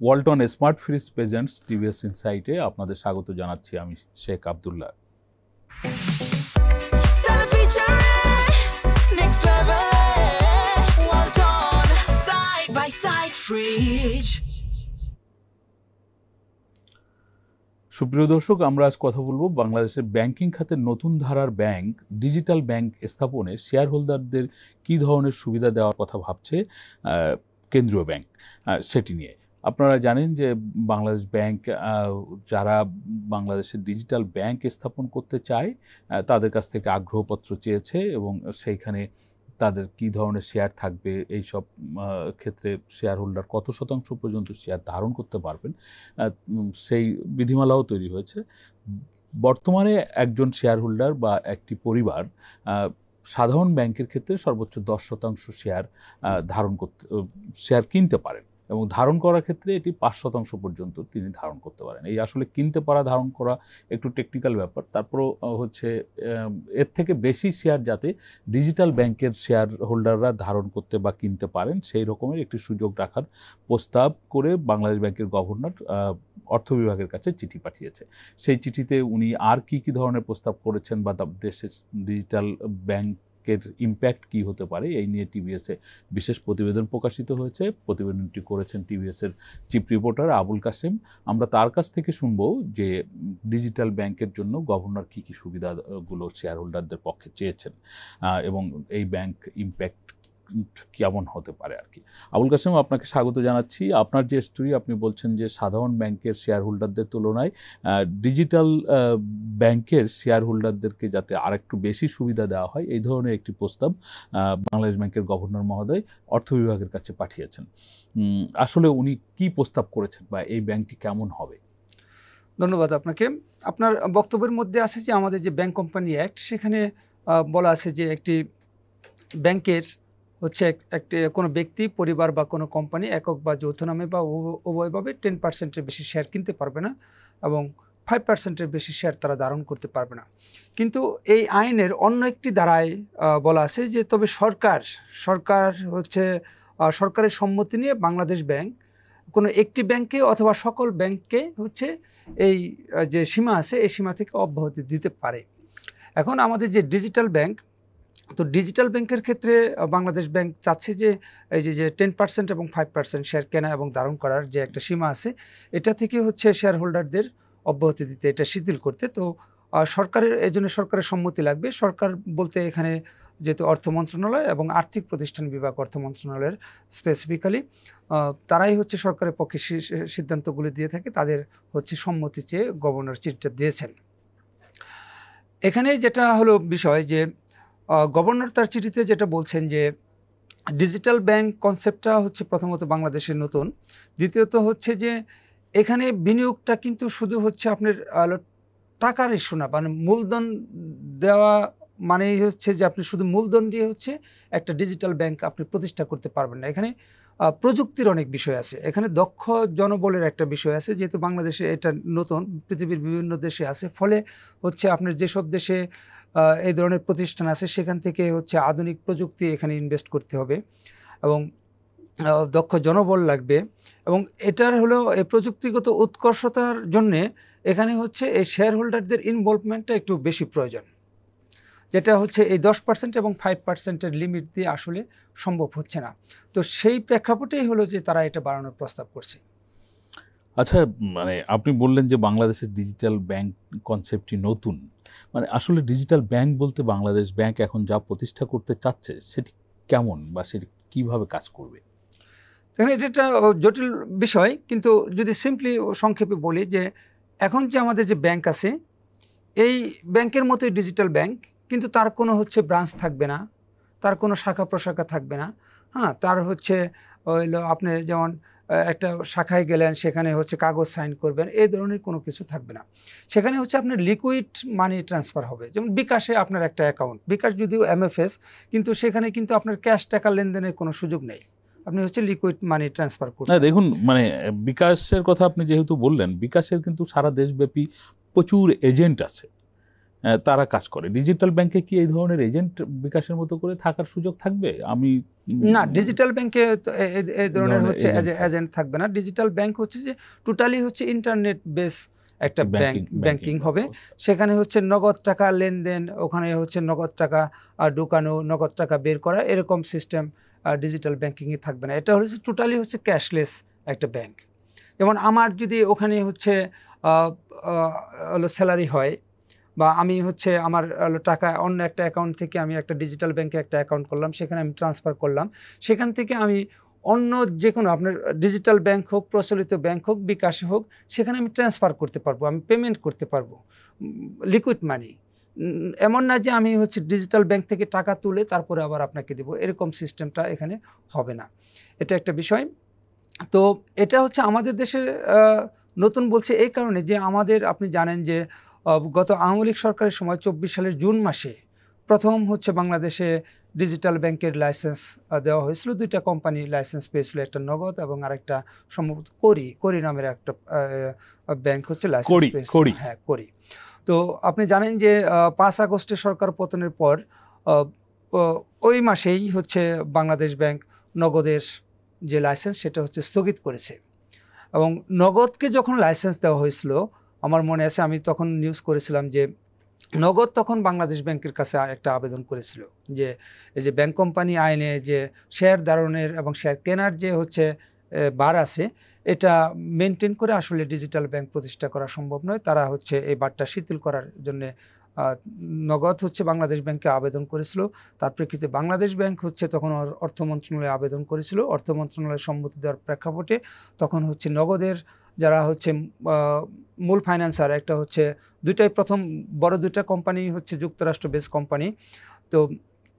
Walton smart fridge presents TVS ইনসাইটে আপনাদের স্বাগত জানাচ্ছি আমি শেখ আব্দুল্লাহ। সুপ্রিয় দর্শক, আমরা আজ কথা বলবো বাংলাদেশের ব্যাংকিং খাতের নতুন ধারার ব্যাংক ডিজিটাল ব্যাংক স্থাপনে শেয়ার হোল্ডারদের কী ধরনের সুবিধা দেওয়ার কথা ভাবছে কেন্দ্রীয় ব্যাংক, সেটি নিয়ে। আপনারা জানেন যে বাংলাদেশ ব্যাংক যারা বাংলাদেশের ডিজিটাল ব্যাংক স্থাপন করতে চায় তাদের কাছ থেকে আগ্রহপত্র চেয়েছে এবং সেইখানে তাদের কী ধরনের শেয়ার থাকবে, এই সব ক্ষেত্রে শেয়ার হোল্ডার কত শতাংশ পর্যন্ত শেয়ার ধারণ করতে পারবেন সেই বিধিমালাও তৈরি হয়েছে। বর্তমানে একজন শেয়ার হোল্ডার বা একটি পরিবার সাধারণ ব্যাংকের ক্ষেত্রে সর্বোচ্চ 10% শেয়ার কিনতে পারেন এবং ধারণ করার ক্ষেত্রে এটি 5% পর্যন্ত তিনি ধারণ করতে পারেন। এই আসলে কিনতে পারা, ধারণ করা একটু টেকনিক্যাল ব্যাপার। তারপরও হচ্ছে এর থেকে বেশি শেয়ার যাতে ডিজিটাল ব্যাংকের শেয়ার হোল্ডাররা ধারণ করতে বা কিনতে পারেন সেই রকমের একটি সুযোগ রাখার প্রস্তাব করে বাংলাদেশ ব্যাংকের গভর্নর অর্থ বিভাগের কাছে চিঠি পাঠিয়েছে। সেই চিঠিতে উনি আর কি ধরনের প্রস্তাব করেছেন বা দেশের ডিজিটাল ব্যাংকের ইম্প্যাক্ট কি হতে পারে এই নিয়ে টিভিএসে বিশেষ প্রতিবেদন প্রকাশিত হয়েছে। প্রতিবেদনটি করেছেন টিভিএসের চিফ রিপোর্টার আবুল কাসেম। আমরা তার কাছ থেকে শুনবো যে ডিজিটাল ব্যাংকের জন্য গভর্নর কি সুবিধাগুলো শেয়ার হোল্ডারদের পক্ষে চেয়েছেন এবং এই ব্যাংক ইম্প্যাক্ট কেমন হতে পারে আর কি। আবুল কাসেম, আপনাকে স্বাগত জানাচ্ছি। আপনার যে স্টোরি, আপনি বলছেন যে সাধারণ ব্যাংকের শেয়ার হোল্ডারদের তুলনায় ডিজিটাল ব্যাংকের শেয়ার হোল্ডারদেরকে যাতে আরেকটু বেশি সুবিধা দেওয়া হয় এই ধরনের একটি প্রস্তাব বাংলাদেশ ব্যাংকের গভর্নর মহোদয় অর্থ বিভাগের কাছে পাঠিয়েছেন। আসলে উনি কি প্রস্তাব করেছেন বা এই ব্যাংকটি কেমন হবে? ধন্যবাদ আপনাকে। আপনার বক্তব্যের মধ্যে আছে যে আমাদের যে ব্যাংক কোম্পানি অ্যাক্ট, সেখানে বলা আছে যে একটি ব্যাংকের হচ্ছে একটি কোনো ব্যক্তি, পরিবার বা কোনো কোম্পানি একক বা যৌথ নামে বা উভয়ভাবে 10%-এর বেশি শেয়ার কিনতে পারবে না এবং 5%-এর বেশি শেয়ার তারা ধারণ করতে পারবে না। কিন্তু এই আইনের অন্য একটি ধারায় বলা আছে যে তবে সরকার হচ্ছে সরকারের সম্মতি নিয়ে বাংলাদেশ ব্যাংক কোনো একটি ব্যাংকে অথবা সকল ব্যাংককে হচ্ছে এই যে সীমা আছে এই সীমা থেকে অব্যাহতি দিতে পারে। এখন আমাদের যে ডিজিটাল ব্যাংক, তো ডিজিটাল ব্যাংকের ক্ষেত্রে বাংলাদেশ ব্যাংক চাচ্ছে যে এই যে 10% এবং 5% শেয়ার কেনা এবং ধারণ করার যে একটা সীমা আছে এটা থেকে হচ্ছে শেয়ার হোল্ডারদের অব্যাহতি দিতে, এটা শিথিল করতে। তো সরকারের এই জন্য সরকারের সম্মতি লাগবে। সরকার বলতে এখানে যেহেতু অর্থ মন্ত্রণালয় এবং আর্থিক প্রতিষ্ঠান বিভাগ অর্থ মন্ত্রণালয়ের স্পেসিফিক্যালি তারাই হচ্ছে সরকারের পক্ষে সিদ্ধান্তগুলি দিয়ে থাকে, তাদের হচ্ছে সম্মতি চেয়ে গভর্নর চিঠিটা দিয়েছেন। এখানে যেটা হলো বিষয় যে গভর্নর তার চিঠিতে যেটা বলছেন যে ডিজিটাল ব্যাংক কনসেপ্টটা হচ্ছে প্রথমত বাংলাদেশের নতুন, দ্বিতীয়ত হচ্ছে যে এখানে বিনিয়োগটা কিন্তু শুধু হচ্ছে আপনার টাকার ইস্যু না, মানে মূলধন দেওয়া মানেই হচ্ছে যে আপনি শুধু মূলধন দিয়ে হচ্ছে একটা ডিজিটাল ব্যাংক আপনি প্রতিষ্ঠা করতে পারবেন না। এখানে প্রযুক্তির অনেক বিষয় আছে, এখানে দক্ষ জনবলের একটা বিষয় আছে। যেহেতু বাংলাদেশে এটা নতুন, পৃথিবীর বিভিন্ন দেশে আছে, ফলে হচ্ছে আপনার যেসব দেশে এই ধরনের প্রতিষ্ঠান আছে সেখান থেকে হচ্ছে আধুনিক প্রযুক্তি এখানে ইনভেস্ট করতে হবে এবং দক্ষ জনবল লাগবে এবং এটার হলো এই প্রযুক্তিগত উৎকর্ষতার জন্যে এখানে হচ্ছে এই শেয়ার হোল্ডারদের ইনভলভমেন্টটা একটু বেশি প্রয়োজন, যেটা হচ্ছে এই 10% এবং 5%-এর লিমিট দিয়ে আসলে সম্ভব হচ্ছে না। তো সেই প্রেক্ষাপটেই হলো যে তারা এটা বাড়ানোর প্রস্তাব করছে। আচ্ছা, মানে আপনি বললেন যে বাংলাদেশের ডিজিটাল ব্যাংক কনসেপ্টটি নতুন, মানে আসলে ডিজিটাল ব্যাংক বলতে বাংলাদেশ ব্যাংক এখন যা প্রতিষ্ঠা করতে চাচ্ছে সেটি কেমন বা সেটি কীভাবে কাজ করবে? এখানে এটা একটা জটিল বিষয়, কিন্তু যদি সিম্পলি সংক্ষেপে বলি যে এখন যে আমাদের যে ব্যাংক আছে এই ব্যাংকের মতোই ডিজিটাল ব্যাংক, কিন্তু তার কোনো হচ্ছে ব্রাঞ্চ থাকবে না, তার কোনো শাখা প্রশাখা থাকবে না। তার হচ্ছে হইলো আপনি যেমন একটা শাখায় গেলেন, সেখানে হচ্ছে কাগজ সাইন করবেন, এই ধরনের কোনো কিছু থাকবে না। সেখানে হচ্ছে আপনার লিকুইড মানি ট্রান্সফার হবে। যেমন বিকাশে আপনার একটা অ্যাকাউন্ট, বিকাশ যদিও MFS, কিন্তু সেখানে কিন্তু আপনার ক্যাশ টাকা লেনদেনের কোনো সুযোগ নেই, আপনি হচ্ছে লিকুইড মানি ট্রান্সফার করছেন। দেখুন, মানে বিকাশের কথা আপনি যেহেতু বললেন, বিকাশের কিন্তু সারা দেশব্যাপী প্রচুর এজেন্ট আছে। তারা কাজ করে। ডিজিটাল ব্যাংকে কি এই ধরনের এজেন্ট বিকাশের মতো করে থাকার সুযোগ থাকবে? আমি না, ডিজিটাল ব্যাংকে এই ধরনের হচ্ছে এজেন্ট এজেন্ট থাকবে না। ডিজিটাল ব্যাংক হচ্ছে যে টোটালি হচ্ছে ইন্টারনেট বেস একটা ব্যাংকিং হবে। সেখানে হচ্ছে নগদ টাকা লেনদেন, ওখানে হচ্ছে নগদ টাকা ঢুকানো, নগদ টাকা বের করা, এরকম সিস্টেম ডিজিটাল ব্যাংকিংয়ে থাকবে না। এটা হচ্ছে টোটালি হচ্ছে ক্যাশলেস একটা ব্যাংক। যেমন আমার যদি ওখানে হচ্ছে হলো স্যালারি হয়, বা আমি হচ্ছে আমার টাকা অন্য একটা অ্যাকাউন্ট থেকে আমি একটা ডিজিটাল ব্যাংকে একটা অ্যাকাউন্ট করলাম, সেখানে আমি ট্রান্সফার করলাম, সেখান থেকে আমি অন্য যে কোনো আপনার ডিজিটাল ব্যাংক হোক, প্রচলিত ব্যাংক হোক, বিকাশ হোক, সেখানে আমি ট্রান্সফার করতে পারবো, আমি পেমেন্ট করতে পারবো লিকুইড মানি। এমন না যে আমি হচ্ছে ডিজিটাল ব্যাংক থেকে টাকা তুলে তারপরে আবার আপনাকে দেবো, এরকম সিস্টেমটা এখানে হবে না। এটা একটা বিষয়। তো এটা হচ্ছে আমাদের দেশে নতুন বলছে এই কারণে যে আমাদের, আপনি জানেন যে গত আওয়ামী লীগ সরকারের সময় 24 সালের জুন মাসে প্রথম হচ্ছে বাংলাদেশে ডিজিটাল ব্যাংকের লাইসেন্স দেওয়া হয়েছিল। 2টা কোম্পানি লাইসেন্স পেয়েছিল, একটা নগদ এবং আরেকটা সম্ভবত করি নামের একটা ব্যাংক হচ্ছে লাইসেন্স পেয়েছিল। হ্যাঁ, করি। তো আপনি জানেন যে 5 আগস্টে সরকার পতনের পর ওই মাসেই হচ্ছে বাংলাদেশ ব্যাংক নগদের যে লাইসেন্স সেটা হচ্ছে স্থগিত করেছে। এবং নগদকে যখন লাইসেন্স দেওয়া হয়েছিল, আমার মনে আছে আমি তখন নিউজ করেছিলাম যে নগদ তখন বাংলাদেশ ব্যাংকের কাছে একটা আবেদন করেছিল যে এই যে ব্যাংক কোম্পানি আইনে যে শেয়ার ধারণের এবং শেয়ার কেনার যে হচ্ছে বার আছে, এটা মেনটেন করে আসলে ডিজিটাল ব্যাংক প্রতিষ্ঠা করা সম্ভব নয়। তারা হচ্ছে এই বারটা শিথিল করার জন্য নগদ হচ্ছে বাংলাদেশ ব্যাংকে আবেদন করেছিল। তার প্রেক্ষিতে বাংলাদেশ ব্যাংক হচ্ছে তখন অর্থ মন্ত্রণালয়ে আবেদন করেছিল। অর্থ মন্ত্রণালয়ের সম্মতি দেওয়ার প্রেক্ষাপটে তখন হচ্ছে নগদের যারা হচ্ছে মূল ফাইন্যান্সার, একটা হচ্ছে প্রথম বড় 2টা কোম্পানি হচ্ছে যুক্তরাষ্ট্র বেস কোম্পানি, তো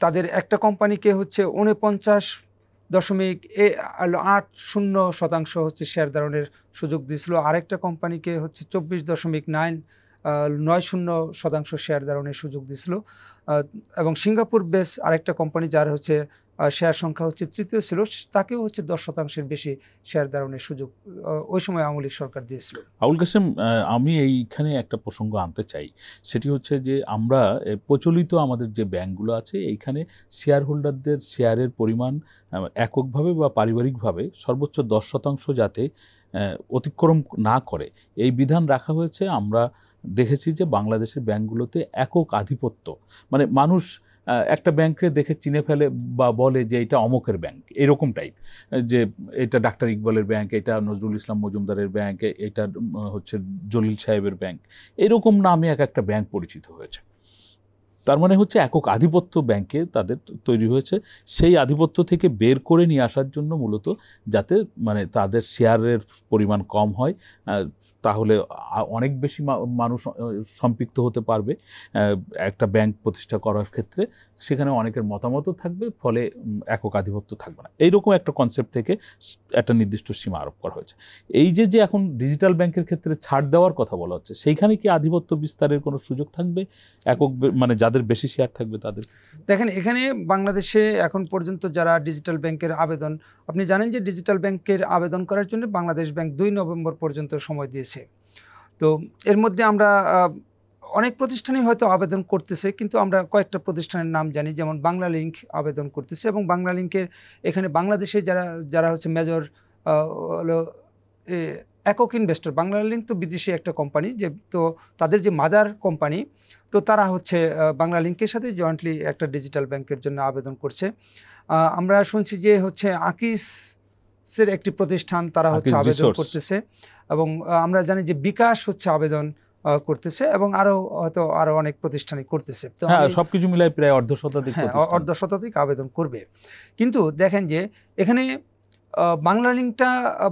তাদের একটা কোম্পানিকে হচ্ছে 49.80% হচ্ছে শেয়ার ধারণের সুযোগ দিয়েছিল। আরেকটা কোম্পানিকে হচ্ছে 24.90% শেয়ার ধারণের সুযোগ দিয়েছিল। এবং সিঙ্গাপুর বেস আরেকটা কোম্পানি যার হচ্ছে শেয়ার সংখ্যা হচ্ছে 3য় ছিল, তাকেও হচ্ছে 10% বেশি শেয়ার ধারণের সুযোগ ওই সময় আওয়ামী লীগ সরকার দিয়েছিল। আবুল কাসেম, আমি এইখানে একটা প্রসঙ্গ আনতে চাই, সেটি হচ্ছে যে আমরা প্রচলিত আমাদের যে ব্যাংকগুলো আছে এইখানে শেয়ার হোল্ডারদের শেয়ারের পরিমাণ এককভাবে বা পারিবারিকভাবে সর্বোচ্চ 10% যাতে অতিক্রম না করে এই বিধান রাখা হয়েছে। আমরা দেখেছি যে বাংলাদেশের ব্যাংকগুলোতে একক আধিপত্য, মানে মানুষ একটা ব্যাংকে দেখে চিনে ফেলে বা বলে যে এটা অমকের ব্যাংক, এরকম টাইপ, যে এটা ডাক্তার ইকবালের ব্যাংক, এটা নজরুল ইসলাম মজুমদারের ব্যাংক, এটা হচ্ছে জলিল সাহেবের ব্যাংক, এরকম নামে একটা ব্যাংক পরিচিত হয়েছে। তার মানে হচ্ছে একক আধিপত্য ব্যাংকে তাদের তৈরি হয়েছে। সেই আধিপত্য থেকে বের করে নিয়ে আসার জন্য মূলত, যাতে মানে তাদের শেয়ারের পরিমাণ কম হয়, তাহলে অনেক বেশি মানুষ সম্পৃক্ত হতে পারবে একটা ব্যাংক প্রতিষ্ঠা করার ক্ষেত্রে, সেখানে অনেকের মতামতও থাকবে, ফলে একক আধিপত্য থাকবে না। এইরকম একটা কনসেপ্ট থেকে একটা নির্দিষ্ট সীমা আরোপ করা হয়েছে। এই যে এখন ডিজিটাল ব্যাংকের ক্ষেত্রে ছাড় দেওয়ার কথা বলা হচ্ছে, সেইখানে কি আধিপত্য বিস্তারের কোনো সুযোগ থাকবে একক, মানে যাদের বেশি শেয়ার থাকবে তাদের? দেখেন, এখানে বাংলাদেশে এখন পর্যন্ত যারা ডিজিটাল ব্যাংকের আবেদন, আপনি জানেন যে ডিজিটাল ব্যাংকের আবেদন করার জন্য বাংলাদেশ ব্যাংক 2 নভেম্বর পর্যন্ত সময় দিয়েছে। তো এর মধ্যে আমরা অনেক প্রতিষ্ঠানই হয়তো আবেদন করতেছে, কিন্তু আমরা কয়েকটা প্রতিষ্ঠানের নাম জানি, যেমন বাংলা লিংক আবেদন করতেছে। এবং বাংলা লিংকের এখানে বাংলাদেশে যারা হচ্ছে মেজর হলো একক ইনভেস্টর, বাংলা লিংক তো বিদেশি একটা কোম্পানি, যে তো তাদের যে মাদার কোম্পানি, তো তারা হচ্ছে বাংলা লিংকের সাথে জয়েন্টলি একটা ডিজিটাল ব্যাংকের জন্য আবেদন করছে। আমরা শুনছি যে হচ্ছে আকিসের একটি প্রতিষ্ঠান, তারা হচ্ছে আবেদন করতেছে। এবং আমরা জানি যে বিকাশ হচ্ছে আবেদন করতেছে, এবং আরো অনেক প্রতিষ্ঠানই করতেছে। তো সবকিছু মিলাই প্রায় অর্ধশতাধিক আবেদন করবে। কিন্তু দেখেন যে এখানে বাংলা লিংকটা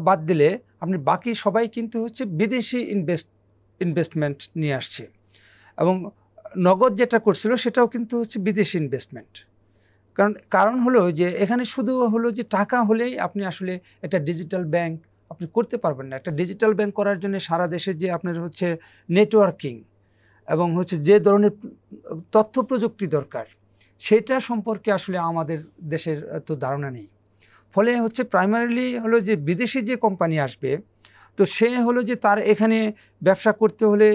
বাদ দিলে আপনি বাকি সবাই কিন্তু হচ্ছে বিদেশি ইনভেস্টমেন্ট নিয়ে আসছে, এবং নগদ যেটা করছিল সেটাও কিন্তু হচ্ছে বিদেশি ইনভেস্টমেন্ট। কারণ হলো যে এখানে শুধু হলো যে টাকা হলেই আপনি আসলে একটা ডিজিটাল ব্যাংক আপনি করতে পারবেন না। একটা ডিজিটাল ব্যাংক করার জন্য সারা দেশে যে আপনার হচ্ছে নেটওয়ার্কিং এবং হচ্ছে যে ধরনের তথ্য প্রযুক্তি দরকার, সেটা সম্পর্কে আসলে আমাদের দেশের তো ধারণা নেই। ফলে হচ্ছে প্রাইমারিলি হলো যে বিদেশি যে কোম্পানি আসবে, তো সে হলো যে তার এখানে ব্যবসা করতে হলে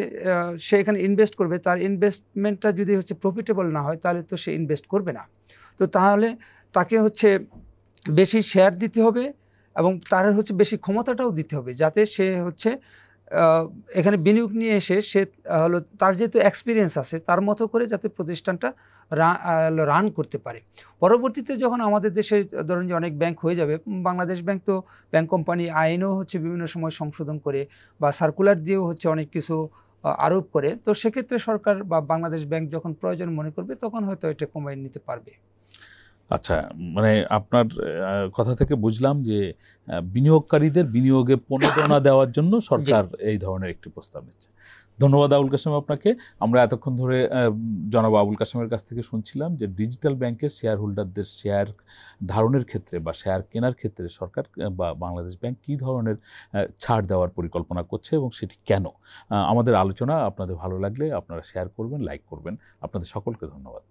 সে এখানে ইনভেস্ট করবে, তার ইনভেস্টমেন্টটা যদি হচ্ছে প্রফিটেবল না হয় তাহলে তো সে ইনভেস্ট করবে না। তো তাহলে তাকে হচ্ছে বেশি শেয়ার দিতে হবে এবং তার হচ্ছে বেশি ক্ষমতাটাও দিতে হবে, যাতে সে হচ্ছে এখানে বিনিয়োগ নিয়ে এসে সে হলো তার যেহেতু এক্সপিরিয়েন্স আছে তার মতো করে যাতে প্রতিষ্ঠানটা রান করতে পারে। পরবর্তীতে যখন আমাদের দেশে ধরুন যে অনেক ব্যাংক হয়ে যাবে, বাংলাদেশ ব্যাংক তো ব্যাংক কোম্পানি আইনও হচ্ছে বিভিন্ন সময় সংশোধন করে বা সার্কুলার দিয়েও হচ্ছে অনেক কিছু আরোপ করে, তো সেক্ষেত্রে সরকার বা বাংলাদেশ ব্যাংক যখন প্রয়োজন মনে করবে তখন হয়তো এটা কমিয়ে নিতে পারবে। আচ্ছা, মানে আপনার কথা থেকে বুঝলাম যে বিনিয়োগকারীদের বিনিয়োগে প্রণোদনা দেওয়ার জন্য সরকার এই ধরনের একটি প্রস্তাব নিচ্ছে। ধন্যবাদ আবুল কাশেম আপনাকে। আমরা এতক্ষণ ধরে জনাব আবুল কাশেমের কাছ থেকে শুনছিলাম যে ডিজিটাল ব্যাংকের শেয়ার হোল্ডারদের শেয়ার ধারণের ক্ষেত্রে বা শেয়ার কেনার ক্ষেত্রে সরকার বা বাংলাদেশ ব্যাংক কী ধরনের ছাড় দেওয়ার পরিকল্পনা করছে এবং সেটি কেন। আমাদের আলোচনা আপনাদের ভালো লাগলে আপনারা শেয়ার করবেন, লাইক করবেন। আপনাদের সকলকে ধন্যবাদ।